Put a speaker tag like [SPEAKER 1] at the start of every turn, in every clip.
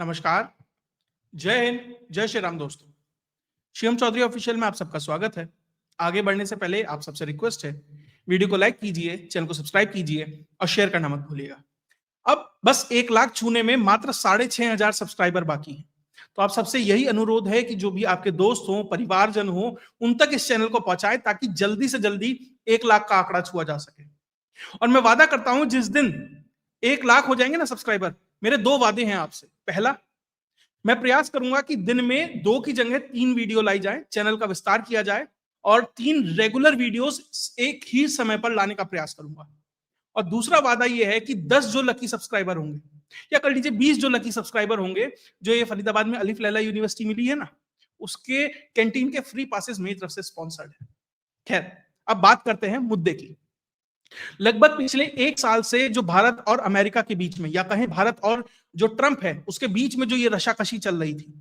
[SPEAKER 1] नमस्कार, जय हिंद, जय श्री राम दोस्तों। शिवम चौधरी ऑफिशियल में आप सबका स्वागत है। आगे बढ़ने से पहले आप सबसे रिक्वेस्ट है, वीडियो को लाइक कीजिए, चैनल को सब्सक्राइब कीजिए और शेयर करना मत भूलिएगा। अब बस 1 लाख छूने में मात्र 6,500 सब्सक्राइबर बाकी हैं। तो आप सबसे यही अनुरोध है कि जो भी आपके दोस्त हो, परिवारजन हो, उन तक इस चैनल को पहुंचाएं ताकि जल्दी से जल्दी 1 लाख का आंकड़ा छुआ जा सके। और मैं वादा करता हूं, जिस दिन 1 लाख हो जाएंगे ना सब्सक्राइबर, मेरे 2 वादे हैं आपसे। पहला, मैं प्रयास करूंगा कि दिन में 2 की जगह 3 वीडियो लाई जाए, चैनल का विस्तार किया जाए और 3 रेगुलर वीडियोस एक ही समय पर लाने का प्रयास करूंगा। और दूसरा वादा यह है कि 10 जो लकी सब्सक्राइबर होंगे, या कर लीजिए 20 जो लकी सब्सक्राइबर होंगे, जो ये फरीदाबाद में अलिफ लैला यूनिवर्सिटी मिली है ना, उसके कैंटीन के फ्री पासेस मेरी तरफ से स्पॉन्सर्ड है। खैर, अब बात करते हैं मुद्दे की। लगभग पिछले 1 साल से जो भारत और अमेरिका के बीच में, या कहें भारत और जो ट्रंप है उसके बीच में जो ये रशाकशी चल रही थी,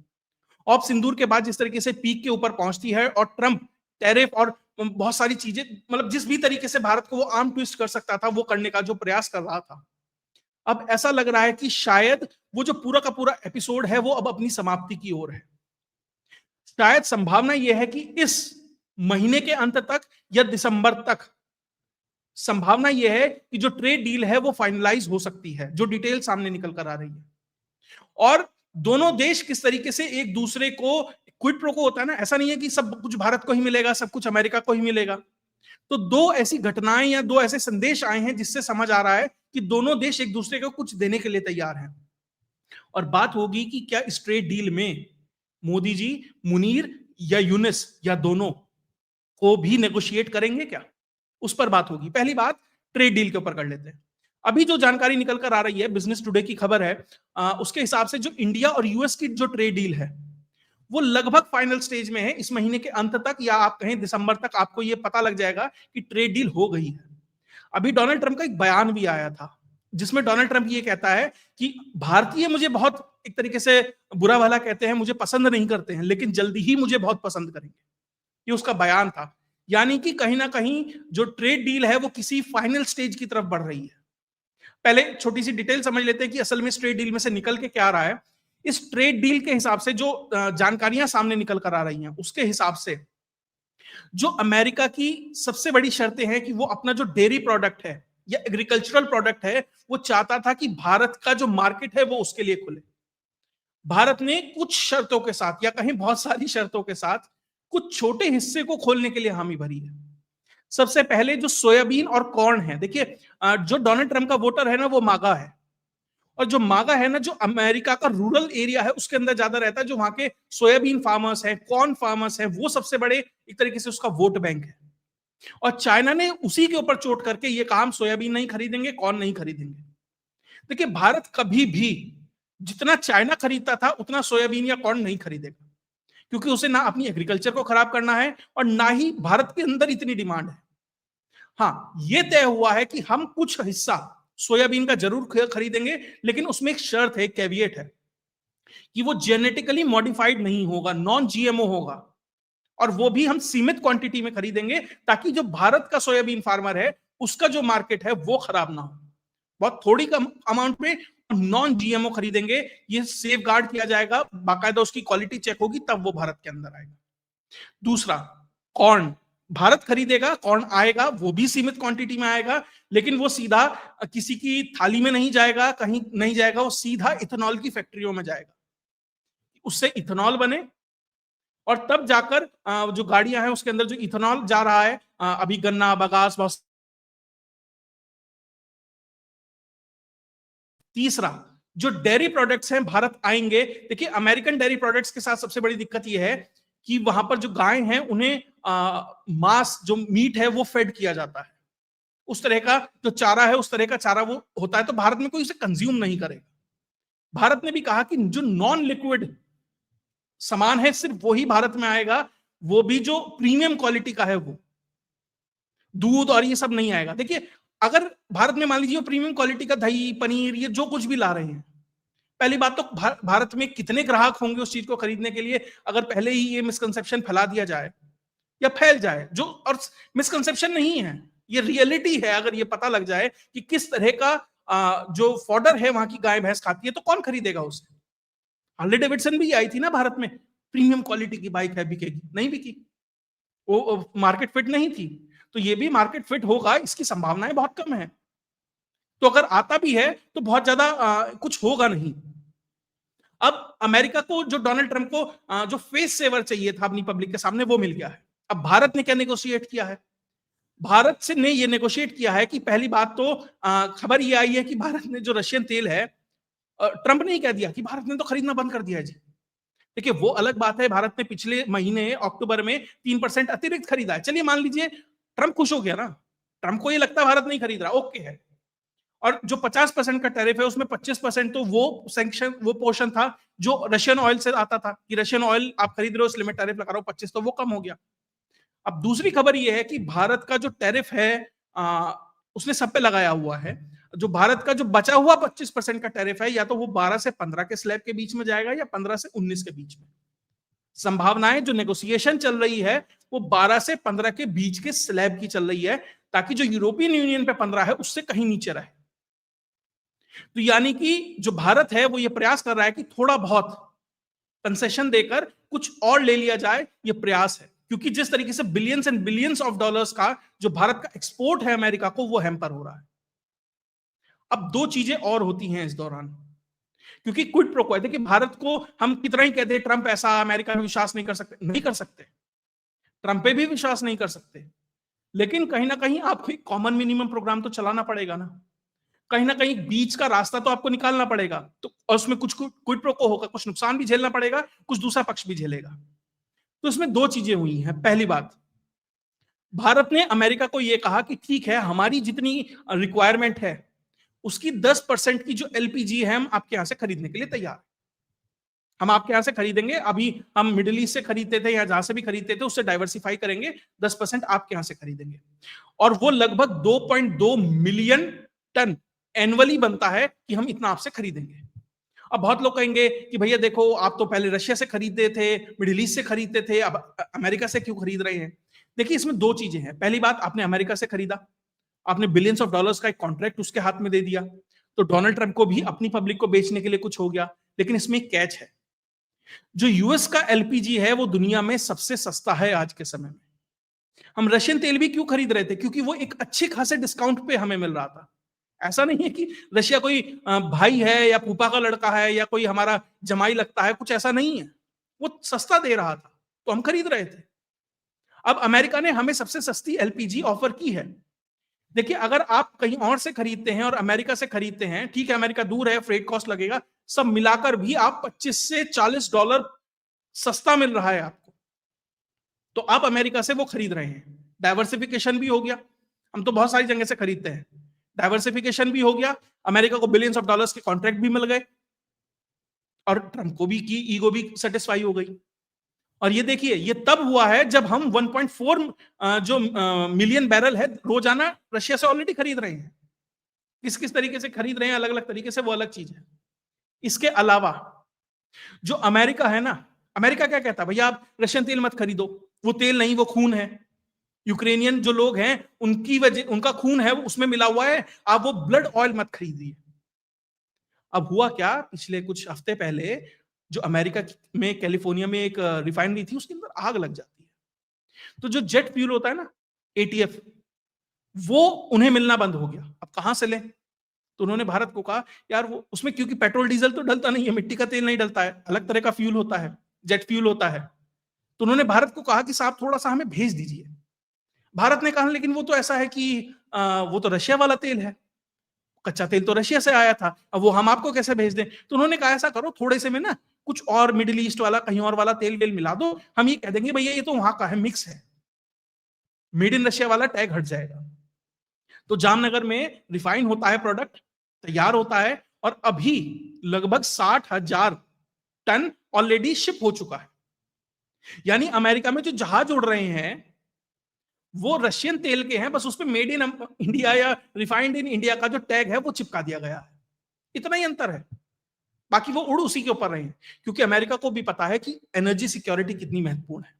[SPEAKER 1] ऑप सिंदूर के बाद जिस तरीके से पीक के ऊपर पहुंचती है और ट्रंप टैरिफ और बहुत सारी चीजें, मतलब जिस भी तरीके से भारत को वो आर्म ट्विस्ट कर सकता था वो करने का जो प्रयास कर रहा था, अब ऐसा लग रहा है कि शायद वो जो पूरा का पूरा एपिसोड है वो अब अपनी समाप्ति की ओर है। शायद संभावना यह है कि इस महीने के अंत तक या दिसंबर तक संभावना यह है कि जो ट्रेड डील है वो फाइनलाइज हो सकती है, जो डिटेल सामने निकल कर आ रही है। और दोनों देश किस तरीके से एक दूसरे को, क्विड प्रो को होता है ना, ऐसा नहीं है कि सब कुछ भारत को ही मिलेगा, सब कुछ अमेरिका को ही मिलेगा। तो 2 ऐसी घटनाएं या 2 ऐसे संदेश आए हैं जिससे समझ आ रहा है कि दोनों देश एक दूसरे को कुछ देने के लिए तैयार हैं। और बात होगी कि क्या इस ट्रेड डील में मोदी जी, मुनीर या यूनिस या दोनों को भी नेगोशिएट करेंगे क्या, उस पर बात होगी। पहली बात ट्रेड डील के ऊपर कर लेते हैं। अभी जो जानकारी निकल कर आ रही है, बिजनेस टुडे की खबर है, उसके हिसाब से जो इंडिया और यूएस की जो ट्रेड डील है वो लगभग फाइनल स्टेज में है। इस महीने के अंत तक या आप कहें दिसंबर तक आपको यह पता लग जाएगा कि ट्रेड डील हो गई है। अभी डोनाल्ड ट्रंप का एक बयान भी आया था जिसमें डोनाल्ड ट्रंप ये कहता है कि भारतीय मुझे बहुत, एक तरीके से बुरा भला कहते हैं, मुझे पसंद नहीं करते हैं, लेकिन जल्दी ही मुझे बहुत पसंद करेंगे। ये उसका बयान था। यानी कि कहीं ना कहीं जो ट्रेड डील है वो किसी फाइनल स्टेज की तरफ बढ़ रही है। पहले छोटी सी डिटेल समझ लेते हैं कि असल में इस ट्रेड डील में से निकल के क्या आ रहा है। इस ट्रेड डील के हिसाब से जो जानकारियां सामने निकल कर आ रही हैं, उसके हिसाब से जो अमेरिका की सबसे बड़ी शर्तें हैं कि वो अपना जो डेयरी प्रोडक्ट है या एग्रीकल्चरल प्रोडक्ट है, वो चाहता था कि भारत का जो मार्केट है वो उसके लिए खुले। भारत ने कुछ शर्तों के साथ, या कहीं बहुत सारी शर्तों के साथ, कुछ छोटे हिस्से को खोलने के लिए हामी भरी है। सबसे पहले जो सोयाबीन और कॉर्न है, देखिए जो डोनाल्ड ट्रंप का वोटर है ना वो मागा है, और जो मागा है ना, जो अमेरिका का रूरल एरिया है उसके अंदर ज्यादा रहता है, जो वहां के सोयाबीन फार्मर्स है, कॉर्न फार्मर्स है, वो सबसे बड़े एक तरीके से उसका वोट बैंक है। और चाइना ने उसी के ऊपर चोट करके ये कहा हम सोयाबीन नहीं खरीदेंगे, कॉर्न नहीं खरीदेंगे। देखिए, भारत कभी भी जितना चाइना खरीदता था उतना सोयाबीन या कॉर्न नहीं खरीदेगा, क्योंकि उसे ना अपनी एग्रीकल्चर को खराब करना है और ना ही भारत के अंदर इतनी डिमांड है। हाँ, ये तय हुआ है कि हम कुछ हिस्सा सोयाबीन का जरूर खरीदेंगे, लेकिन उसमें एक शर्त है, कैविएट है, कि वो जेनेटिकली मॉडिफाइड नहीं होगा, नॉन जीएमओ होगा, और वो भी हम सीमित क्वांटिटी में खरीदेंगे ताकि जो भारत का सोयाबीन फार्मर है उसका जो मार्केट है वो खराब ना हो। बहुत थोड़ी कम अमाउंट में नॉन जीएमओ खरीदेंगे, ये सेफ गार्ड किया जाएगा, बाकायदा उसकी क्वालिटी चेक होगी, तब वो भारत के अंदर आएगा। दूसरा, कॉर्न भारत खरीदेगा, कॉर्न आएगा, वो भी सीमित क्वांटिटी में आएगा, लेकिन वो सीधा किसी की थाली में नहीं जाएगा, कहीं नहीं जाएगा, वो सीधा इथेनॉल की फैक्ट्रियों में जाएगा, उससे इथेनॉल बने, और तब जाकर जो गाड़ियां हैं उसके अंदर जो इथेनॉल जा रहा है, अभी गन्ना, बगास, बहुत। तीसरा, जो डेयरी प्रोडक्ट्स हैं भारत आएंगे। देखिए, अमेरिकन डेयरी प्रोडक्ट्स के साथ सबसे बड़ी दिक्कत यह है कि वहां पर जो गाय हैं उन्हें मांस, जो मीट है वो फेड किया जाता है, उस तरह का जो चारा है, उस तरह का चारा वो होता है, तो भारत में कोई उसे कंज्यूम नहीं करेगा। भारत ने भी कहा कि जो नॉन लिक्विड सामान है सिर्फ वही भारत में आएगा, वो भी जो प्रीमियम क्वालिटी का है, वो दूध और ये सब नहीं आएगा। देखिए, अगर भारत में मान लीजिए प्रीमियम क्वालिटी का दही, पनीर, ये जो कुछ भी ला रहे हैं, पहली बात तो भारत में कितने ग्राहक होंगे उस चीज को खरीदने के लिए, अगर पहले ही ये मिसकंसेप्शन फैला दिया जाए या फैल जाए, जो और मिसकंसेप्शन नहीं है, ये रियलिटी है। अगर ये पता लग जाए कि किस तरह का जो फॉडर है वहां की गाय भैंस खाती है, तो कौन खरीदेगा उसे। हार्ले डेविडसन भी आई थी ना भारत में, प्रीमियम क्वालिटी की बाइक है, बिकेगी, नहीं बिकी, वो मार्केट फिट नहीं थी। तो ये भी मार्केट फिट होगा, इसकी संभावनाएं बहुत कम है। तो अगर आता भी है तो बहुत ज्यादा कुछ होगा नहीं। अब अमेरिका को जो डोनाल्ड ट्रंप को जो फेस सेवर चाहिए था अपनी पब्लिक के सामने, वो मिल गया है। अब भारत ने क्या नेगोशिएट किया है? भारत से ने ये नेगोशिएट किया है कि पहली बात तो खबर ये आई है कि भारत ने जो रशियन तेल है, ट्रंप ने ही कह दिया कि भारत ने तो खरीदना बंद कर दिया है जी। देखिए वो अलग बात है, भारत ने पिछले महीने अक्टूबर में 3% अतिरिक्त खरीदा है। चलिए मान लीजिए ट्रंप खुश हो गया ना, ट्रंप को ये लगता है भारत नहीं खरीद रहा, ओके है। और जो 50% का टैरिफ है उसमें 25% तो वो सैंक्शन, वो पोर्शन था जो रशियन ऑयल से आता था कि रशियन ऑयल आप खरीद रहे हो इसलिए मैं टैरिफ लगा रहा हूं 25, तो वो कम हो गया। अब दूसरी खबर ये है कि भारत का जो टैरिफ है आ, उसने सब पे लगाया हुआ है। जो भारत का जो बचा हुआ 25% का टैरिफ है, या तो वो 12 से 15 के स्लैब के बीच में जाएगा या 15 से 19 के बीच में। संभावनाएं जो नेगोशिएशन चल रही है वो 12 से 15 के बीच के स्लैब की चल रही है, ताकि जो यूरोपियन यूनियन पे 15 है उससे कहीं नीचे रहे। तो यानी कि जो भारत है वो ये प्रयास कर रहा है कि थोड़ा बहुत कंसेशन देकर कुछ और ले लिया जाए, ये प्रयास है। क्योंकि जिस तरीके से billions and billions of dollars का जो भारत का एक्सपोर्ट है अमेरिका को, वो हैम्पर हो रहा है। अब दो चीजें और होती हैं इस दौरान, क्योंकि क्विड प्रो क्वो है। देखिए भारत को हम कितना ही कहते हैं ट्रंप ऐसा, अमेरिका में विश्वास नहीं कर सकते, नहीं कर सकते, ट्रंप पे भी विश्वास नहीं कर सकते, लेकिन कहीं ना कहीं आपको एक कॉमन मिनिमम प्रोग्राम तो चलाना पड़ेगा ना, कहीं ना कहीं बीच का रास्ता तो आपको निकालना पड़ेगा। तो और उसमें कुछ क्विड प्रो क्वो होगा, कुछ नुकसान भी झेलना पड़ेगा, कुछ दूसरा पक्ष भी झेलेगा। तो इसमें दो चीजें हुई हैं। पहली बात, भारत ने अमेरिका को यह कहा कि ठीक है, हमारी जितनी रिक्वायरमेंट है उसकी 10% की जो एलपीजी है हम आपके यहां से खरीदने के लिए तैयार, हम आपके यहां से खरीदेंगे। अभी हम मिडिल ईस्ट से खरीदते थे या जहां से भी खरीदते थे उससे डाइवर्सिफाई करेंगे, 10% आपके यहां से खरीदेंगे। और वो लगभग 2.2 मिलियन टन एनुअली बनता है कि हम इतना आपसे खरीदेंगे। अब बहुत लोग कहेंगे कि भैया देखो, आप तो पहले रशिया से खरीदते थे, मिडिल ईस्ट से खरीदते थे, अब अमेरिका से क्यों खरीद रहे हैं? देखिए इसमें दो चीजें हैं। पहली बात, आपने अमेरिका से खरीदा, आपने बिलियंस ऑफ डॉलर्स का एक कॉन्ट्रैक्ट उसके हाथ में दे दिया, तो डोनाल्ड ट्रंप को भी अपनी पब्लिक को बेचने के लिए कुछ हो गया। लेकिन इसमें एक कैच है, जो यूएस का एलपीजी है वो दुनिया में सबसे सस्ता है आज के समय में। हम रशियन तेल भी क्यों खरीद रहे थे? क्योंकि वो एक अच्छे खासे डिस्काउंट पे हमें मिल रहा था। ऐसा नहीं है कि रशिया कोई भाई है या फूफा का लड़का है या कोई हमारा जमाई लगता है, कुछ ऐसा नहीं है। वो सस्ता दे रहा था तो हम खरीद रहे थे। अब अमेरिका ने हमें सबसे सस्ती एलपीजी ऑफर की है। देखिए अगर आप कहीं और से खरीदते हैं और अमेरिका से खरीदते हैं, ठीक है अमेरिका दूर है, फ्रेट कॉस्ट लगेगा, सब मिलाकर भी आप 25 से $40 सस्ता मिल रहा है आपको, तो आप अमेरिका से वो खरीद रहे हैं। डाइवर्सिफिकेशन भी हो गया, हम तो बहुत सारी जगह से खरीदते हैं, डाइवर्सिफिकेशन भी हो गया, अमेरिका को बिलियंस ऑफ डॉलर्स के कॉन्ट्रैक्ट भी मिल गए, और ट्रंप को भी की ईगो भी सेटिस्फाई हो गई। और ये देखिए ये तब हुआ है जब हम 1.4 जो मिलियन बैरल है रोजाना रशिया से ऑलरेडी खरीद रहे हैं। किस किस तरीके से खरीद रहे हैं, अलग अलग तरीके से, वो अलग चीज है। इसके अलावा जो अमेरिका है ना, अमेरिका क्या कहता है, भैया आप रशियन तेल मत खरीदो, वो तेल नहीं, वो खून है। यूक्रेनियन जो लोग हैं उनकी वजह, उनका खून है उसमें मिला हुआ है, आप वो ब्लड ऑयल मत खरीदिए। अब हुआ क्या, पिछले कुछ हफ्ते पहले जो अमेरिका में कैलिफोर्निया में एक रिफाइनरी थी, उसके अंदर आग लग जाती है। तो जो जेट फ्यूल होता है ना, एटीएफ, वो उन्हें मिलना बंद हो गया। अब कहां से लें? तो उन्होंने भारत को कहा यार वो उसमें, क्योंकि पेट्रोल डीजल तो डलता नहीं है, मिट्टी का तेल नहीं डलता है, अलग तरह का फ्यूल होता है, जेट फ्यूल होता है। तो उन्होंने भारत को कहा कि साहब थोड़ा सा हमें भेज दीजिए। भारत ने कहा लेकिन वो तो ऐसा है कि वो तो रशिया वाला तेल है, कच्चा तेल तो रशिया से आया था, अब वो हम आपको कैसे भेज दें? तो उन्होंने कहा ऐसा करो, थोड़े से में ना कुछ और मिडिल ईस्ट वाला, कहीं और वाला तेल वेल मिला दो, हम ये कह देंगे भैया ये तो वहां का है, मिक्स है, मेड इन रशिया वाला टैग हट जाएगा। तो जामनगर में रिफाइन होता है, प्रोडक्ट तैयार होता है, और अभी लगभग 60,000 टन ऑलरेडी शिप हो चुका है। यानी अमेरिका में जो जहाज उड़ रहे हैं वो रशियन तेल के हैं, बस उस पर मेड इन इंडिया या रिफाइंड इन इंडिया का जो टैग है वो चिपका दिया गया है। इतना ही अंतर है, बाकी वो उड़ उसी के ऊपर रहे हैं, क्योंकि अमेरिका को भी पता है कि एनर्जी सिक्योरिटी कितनी महत्वपूर्ण है।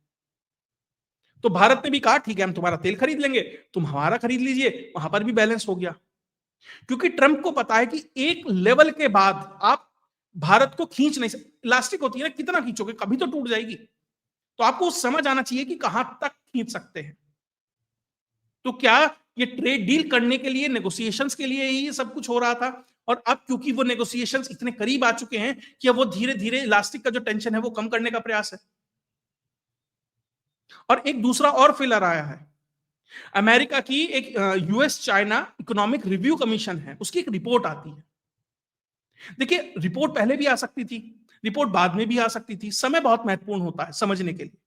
[SPEAKER 1] तो भारत ने भी कहा ठीक है हम तुम्हारा तेल खरीद लेंगे, तुम हमारा खरीद लीजिए, वहां पर भी बैलेंस हो गया। क्योंकि ट्रंप को पता है कि एक लेवल के बाद आप भारत को खींच नहीं सकते। इलास्टिक होती है ना, कितना खींचोगे, कभी तो टूट जाएगी। तो आपको समझ आना चाहिए कि कहां तक खींच सकते हैं। तो क्या ये ट्रेड डील करने के लिए, नेगोशिएशंस के लिए ही ये सब कुछ हो रहा था? और अब क्योंकि वो नेगोशिएशंस इतने करीब आ चुके हैं कि अब वो धीरे धीरे इलास्टिक का जो टेंशन है वो कम करने का प्रयास है। और एक दूसरा और फिलर आया है। अमेरिका की एक US China economic review commission है, उसकी एक रिपोर्ट आती है। देखिए, रिपोर्ट पहले भी आ सकती थी, रिपोर्ट बाद में भी आ सकती थी, समय बहुत महत्वपूर्ण होता है समझने के लिए।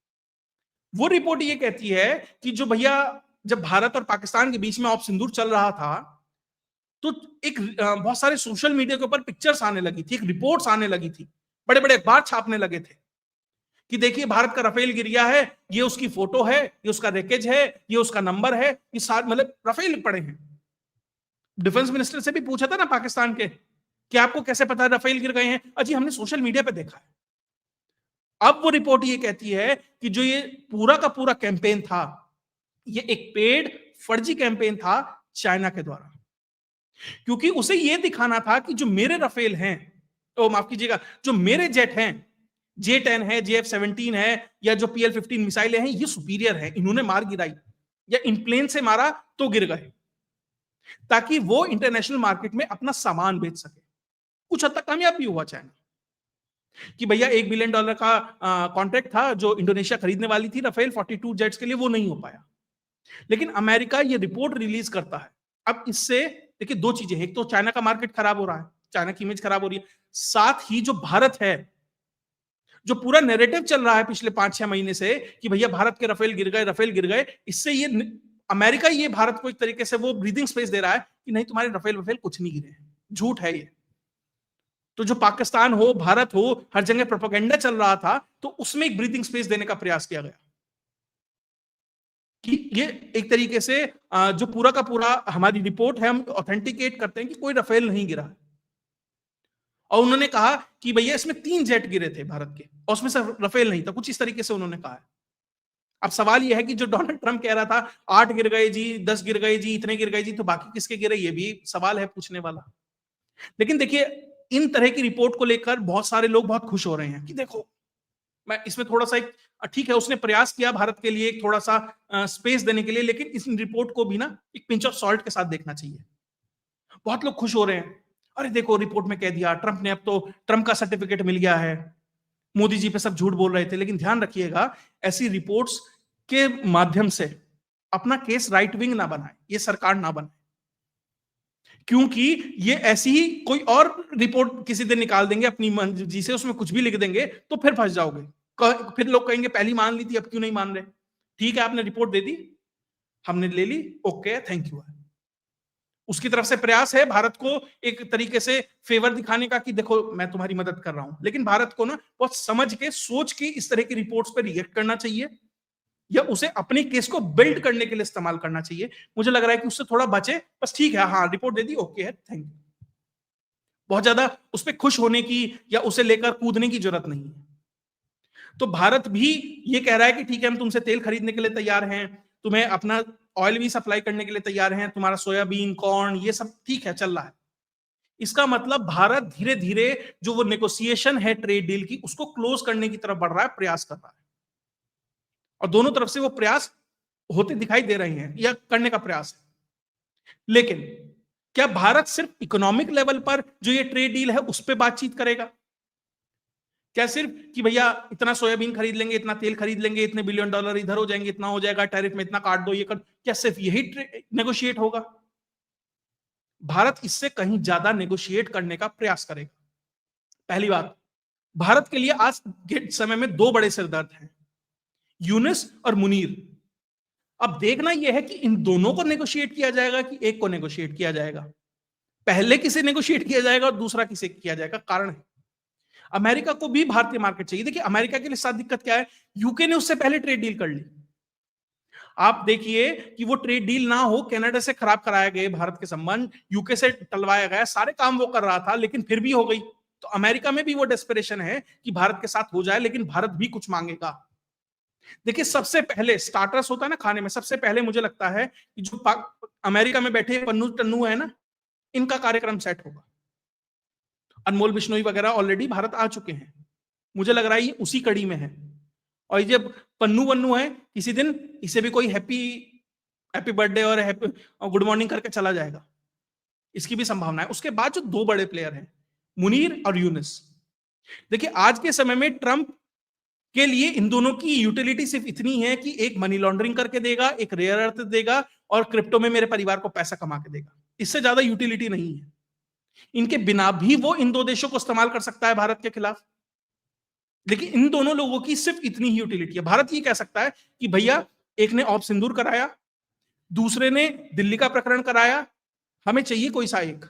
[SPEAKER 1] वो रिपोर्ट ये कहती है कि जो भैया, जब भारत और पाकिस्तान के बीच में ऑप सिंदूर चल रहा था, तो एक बहुत सारे सोशल मीडिया के ऊपर पिक्चर्स आने लगी थी, एक रिपोर्ट्स आने लगी थी, बड़े बड़े अखबार छापने लगे थे कि देखिए भारत का राफेल गिर गया है, ये उसकी फोटो है, ये उसका रैकेज है, ये उसका नंबर है, ये साथ मतलब राफेल पड़े हैं। डिफेंस मिनिस्टर से भी पूछा था ना पाकिस्तान के कि आपको कैसे पता है राफेल गिर गए हैं? अजी हमने सोशल मीडिया पे देखा है। अब वो रिपोर्ट ये कहती है कि जो ये पूरा का पूरा कैंपेन था, ये एक पेड फर्जी कैंपेन था चाइना के द्वारा, क्योंकि उसे ये दिखाना था कि जो मेरे राफेल हैं, तो माफ कीजिएगा, जो मेरे जेट हैं, J-10 है, JF-17 है, या जो PL-15 मिसाइलें हैं, ये सुपीरियर है, इन्होंने मार गिराई या इन प्लेन से मारा तो गिर गए, ताकि वो इंटरनेशनल मार्केट में अपना सामान बेच सके। कुछ हद तक कामयाब भी हुआ चाइना कि भैया $1 बिलियन का कॉन्ट्रैक्ट था जो इंडोनेशिया खरीदने वाली थी राफेल 42 जेट्स के लिए, वो नहीं हो पाया। लेकिन अमेरिका ये रिपोर्ट रिलीज करता है। अब इससे देखिए दो चीजें, एक तो चाइना का मार्केट खराब हो रहा है, चाइना की इमेज खराब हो रही है, साथ ही जो भारत है, जो पूरा नैरेटिव चल रहा है पिछले 5-6 महीने से कि भैया भारत के राफेल गिर गए, राफेल गिर गए, इससे ये अमेरिका ये भारत को एक तरीके से वो ब्रीदिंग स्पेस दे रहा है कि नहीं, तुम्हारे राफेल राफेल कुछ नहीं गिरे हैं, झूठ है ये। तो जो पाकिस्तान हो, भारत हो, हर जगह प्रोपेगेंडा चल रहा था, तो उसमें एक ब्रीदिंग स्पेस देने का प्रयास किया गया कि ये एक तरीके से जो पूरा का पूरा हमारी रिपोर्ट है, हम ऑथेंटिकेट करते हैं कि कोई राफेल नहीं गिरा। और उन्होंने कहा कि भैया इसमें 3 जेट गिरे थे भारत के, और उसमें से राफेल नहीं था, कुछ इस तरीके से उन्होंने कहा है। अब सवाल यह है कि जो डोनाल्ड ट्रंप कह रहा था 8 गिर गए जी, 10 गिर गए जी, इतने गिर गए जी, तो बाकी किसके गिरे, ये भी सवाल है पूछने वाला। लेकिन देखिए, इन तरह की रिपोर्ट को लेकर बहुत सारे लोग बहुत खुश हो रहे हैं कि देखो, मैं इसमें थोड़ा सा एक, ठीक है उसने प्रयास किया भारत के लिए थोड़ा सा स्पेस देने के लिए, लेकिन इस रिपोर्ट को भी ना एक पिंच ऑफ सॉल्ट के साथ देखना चाहिए। बहुत लोग खुश हो रहे हैं, अरे देखो रिपोर्ट में कह दिया ट्रंप ने, अब तो ट्रंप का सर्टिफिकेट मिल गया है, मोदी जी पे सब झूठ बोल रहे थे। लेकिन ध्यान रखिएगा, ऐसी रिपोर्ट्स के माध्यम से अपना केस राइट विंग ना बनाए, ये सरकार ना बनाए, क्योंकि ये ऐसी ही कोई और रिपोर्ट किसी दिन निकाल देंगे अपनी मर्जी से, उसमें कुछ भी लिख देंगे, तो फिर फंस जाओगे। फिर लोग कहेंगे पहली मान ली थी, अब क्यों नहीं मान रहे? ठीक है, आपने रिपोर्ट दे दी, हमने ले ली, ओके थैंक यू। उसकी तरफ से प्रयास है भारत को एक तरीके से फेवर दिखाने का कि देखो मैं तुम्हारी मदद कर रहा हूं, लेकिन भारत को ना बहुत समझ के, सोच के इस तरह की रिपोर्ट्स पर रिएक्ट करना चाहिए, या उसे अपने केस को बिल्ड करने के लिए इस्तेमाल करना चाहिए। मुझे लग रहा है कि उससे थोड़ा बचे, बस ठीक है, हाँ रिपोर्ट दे दी, ओके है, थैंक यू। बहुत ज्यादा उस पर खुश होने की या उसे लेकर कूदने की जरूरत नहीं है। तो भारत भी ये कह रहा है कि ठीक है, हम तुमसे तेल खरीदने के लिए तैयार हैं, तुम्हें अपना ऑयल भी सप्लाई करने के लिए तैयार हैं, तुम्हारा सोयाबीन, कॉर्न, ये सब ठीक है चल रहा है। इसका मतलब भारत धीरे धीरे जो वो नेगोशिएशन है ट्रेड डील की, उसको क्लोज करने की तरफ बढ़ रहा है, प्रयास कर रहा है, और दोनों तरफ से वो प्रयास होते दिखाई दे रहे हैं या करने का प्रयास है। लेकिन क्या भारत सिर्फ इकोनॉमिक लेवल पर जो ये ट्रेड डील है उस पर बातचीत करेगा? क्या सिर्फ कि भैया इतना सोयाबीन खरीद लेंगे, इतना तेल खरीद लेंगे, इतने $1 बिलियन इधर हो जाएंगे, इतना हो जाएगा, टैरिफ में इतना काट दो, ये कर, क्या सिर्फ यही नेगोशिएट होगा? भारत इससे कहीं ज्यादा नेगोशिएट करने का प्रयास करेगा। पहली बात, भारत के लिए आज के समय में 2 बड़े सिरदर्द हैं, यूनिस और मुनीर। अब देखना यह है कि इन दोनों को नेगोशिएट किया जाएगा कि एक को नेगोशिएट किया जाएगा, पहले किसे नेगोशिएट किया जाएगा और दूसरा किसे किया जाएगा। कारण है, अमेरिका को भी भारतीय मार्केट चाहिए। देखिए अमेरिका के लिए साथ दिक्कत क्या है, यूके ने उससे पहले ट्रेड डील कर ली। आप देखिए कि वो ट्रेड डील ना हो, कनाडा से खराब कराया गए भारत के संबंध, यूके से टलवाया गया, सारे काम वो कर रहा था, लेकिन फिर भी हो गई। तो अमेरिका में भी वो डेस्परेशन है कि भारत के साथ हो जाए, लेकिन भारत भी कुछ मांगेगा। देखिए सबसे पहले स्टार्टर्स होता है ना खाने में, सबसे पहले मुझे लगता है कि जो अमेरिका में बैठे पन्नू टन्नू है ना, इनका कार्यक्रम सेट होगा। अनमोल बिश्नोई वगैरह ऑलरेडी भारत आ चुके हैं, मुझे लग रहा है ये उसी कड़ी में है। और ये जब पन्नू वन्नू है, किसी दिन इसे भी कोई हैप्पी हैप्पी बर्थडे और हैप्पी गुड मॉर्निंग करके चला जाएगा, इसकी भी संभावना है। उसके बाद जो दो बड़े प्लेयर हैं, मुनीर और यूनिस। देखिए आज के समय में ट्रंप के लिए इन दोनों की यूटिलिटी सिर्फ इतनी है कि एक मनी लॉन्ड्रिंग करके देगा, एक रेयर अर्थ देगा, और क्रिप्टो में मेरे परिवार को पैसा कमा के देगा। इससे ज्यादा यूटिलिटी नहीं है। इनके बिना भी वो इन दो देशों को इस्तेमाल कर सकता है भारत के खिलाफ, लेकिन इन दोनों लोगों की सिर्फ इतनी ही यूटिलिटी है। भारत ये कह सकता है कि भैया एक ने ऑप सिंदूर कराया, दूसरे ने दिल्ली का प्रकरण कराया, हमें चाहिए कोई सा एक।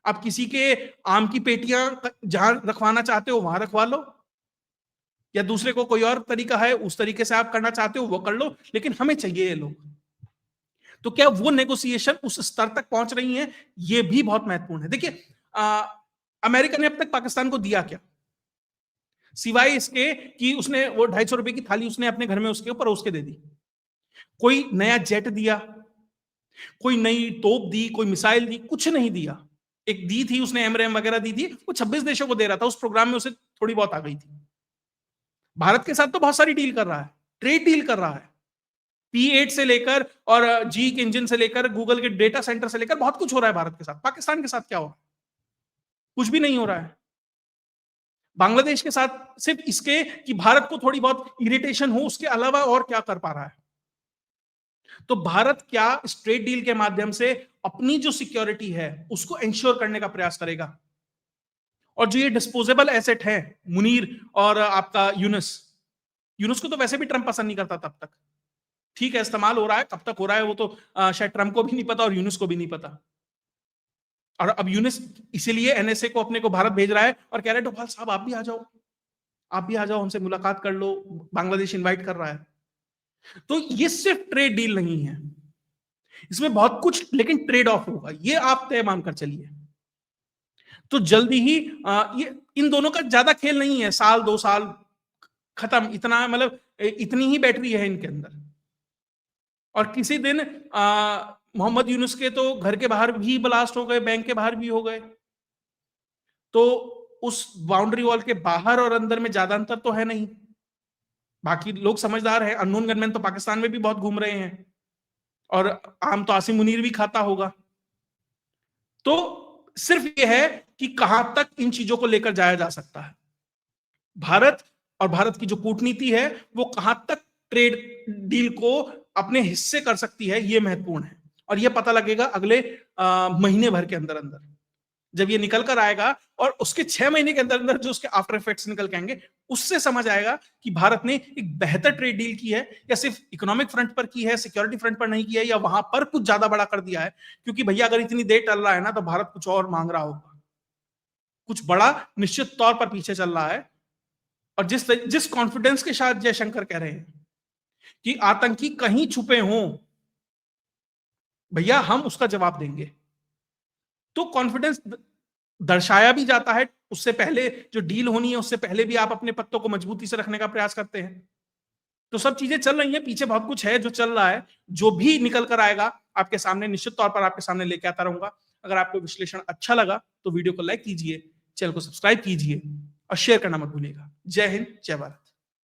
[SPEAKER 1] आप किसी के आम की पेटियां जहां रखवाना चाहते हो वहां रखवा लो, या दूसरे को कोई और तरीका है उस तरीके से आप करना चाहते हो वो कर लो, लेकिन हमें चाहिए ये लोग। तो क्या वो नेगोशिएशन उस स्तर तक पहुंच रही है, ये भी बहुत महत्वपूर्ण है। देखिए अमेरिका ने अब तक पाकिस्तान को दिया क्या, सिवाय इसके कि उसने वो 250 रुपए की थाली उसने अपने घर में उसके ऊपर उसके दे दी। कोई नया जेट दिया, कोई नई तोप दी, कोई मिसाइल दी, कुछ नहीं दिया। एक दी थी उसने एमरेम वगैरह दी थी, वो 26 देशों को दे रहा था, उस प्रोग्राम में उसे थोड़ी बहुत आ गई थी। भारत के साथ तो बहुत सारी डील कर रहा है, ट्रेड डील कर रहा है, P8 से लेकर और जी के इंजन से लेकर गूगल के डेटा सेंटर से लेकर बहुत कुछ हो रहा है भारत के साथ। पाकिस्तान के साथ क्या हो रहा है? कुछ भी नहीं हो रहा है। बांग्लादेश के साथ सिर्फ इसके कि भारत को थोड़ी बहुत इरिटेशन हो, उसके अलावा और क्या कर पा रहा है? तो भारत क्या इस ट्रेड डील के माध्यम से अपनी जो सिक्योरिटी है उसको इंश्योर करने का प्रयास करेगा? और जो ये डिस्पोजेबल एसेट है मुनीर और आपका यूनुस, यूनुस को तो वैसे भी ट्रंप पसंद नहीं करता तब तक, ठीक है इस्तेमाल हो रहा है, कब तक हो रहा है वो तो शायद ट्रंप को भी नहीं पता और यूनुस को भी नहीं पता। और अब यूनुस इसीलिए एनएसए को अपने को भारत भेज रहा है और कह रहा है डोभाल साहब आप भी आ जाओ, आप भी आ जाओ, हमसे मुलाकात कर लो, बांग्लादेश इनवाइट कर रहा है। तो ये सिर्फ ट्रेड डील नहीं है, इसमें बहुत कुछ लेकिन ट्रेड ऑफ होगा, ये आप तय मानकर चलिए। तो जल्दी ही ये इन दोनों का ज्यादा खेल नहीं है, साल 2 साल खत्म, इतना मतलब इतनी ही बैटरी है इनके अंदर। और किसी दिन मोहम्मद यूनुस के तो घर के बाहर भी ब्लास्ट हो गए, बैंक के बाहर भी हो गए, तो उस बाउंड्री वॉल के बाहर और अंदर में ज्यादा अंतर तो है नहीं। बाकी लोग समझदार हैं, अननोन गनमैन तो पाकिस्तान में भी बहुत घूम रहे हैं, और आम तो आसिम मुनीर भी खाता होगा। तो सिर्फ यह है कि कहां तक इन चीजों को लेकर जाया जा सकता है, भारत और भारत की जो कूटनीति है वो कहां तक ट्रेड डील को अपने हिस्से कर सकती है, ये महत्वपूर्ण है। और ये पता लगेगा अगले महीने भर के अंदर अंदर, जब ये निकल कर आएगा, और उसके 6 महीने के अंदर अंदर जो उसके आफ्टर इफेक्ट्स निकल के आएंगे, उससे समझ आएगा कि भारत ने एक बेहतर ट्रेड डील की है, या सिर्फ इकोनॉमिक फ्रंट पर की है, सिक्योरिटी फ्रंट पर नहीं की है, या वहां पर कुछ ज्यादा बड़ा कर दिया है। क्योंकि भैया अगर इतनी देर टल रहा है ना, तो भारत कुछ और मांग रहा होगा, कुछ बड़ा निश्चित तौर पर पीछे चल रहा है। और जिस जिस कॉन्फिडेंस के साथ जयशंकर कह रहे हैं कि आतंकी कहीं छुपे हों, भैया हम उसका जवाब देंगे, तो कॉन्फिडेंस दर्शाया भी जाता है। उससे पहले जो डील होनी है, उससे पहले भी आप अपने पत्तों को मजबूती से रखने का प्रयास करते हैं। तो सब चीजें चल रही हैं, पीछे बहुत कुछ है जो चल रहा है, जो भी निकल कर आएगा आपके सामने, निश्चित तौर पर आपके सामने लेके आता रहूंगा। अगर आपको विश्लेषण अच्छा लगा तो वीडियो को लाइक कीजिए, चैनल को सब्सक्राइब कीजिए और शेयर करना मत भूलिएगा। जय हिंद, जय भारत।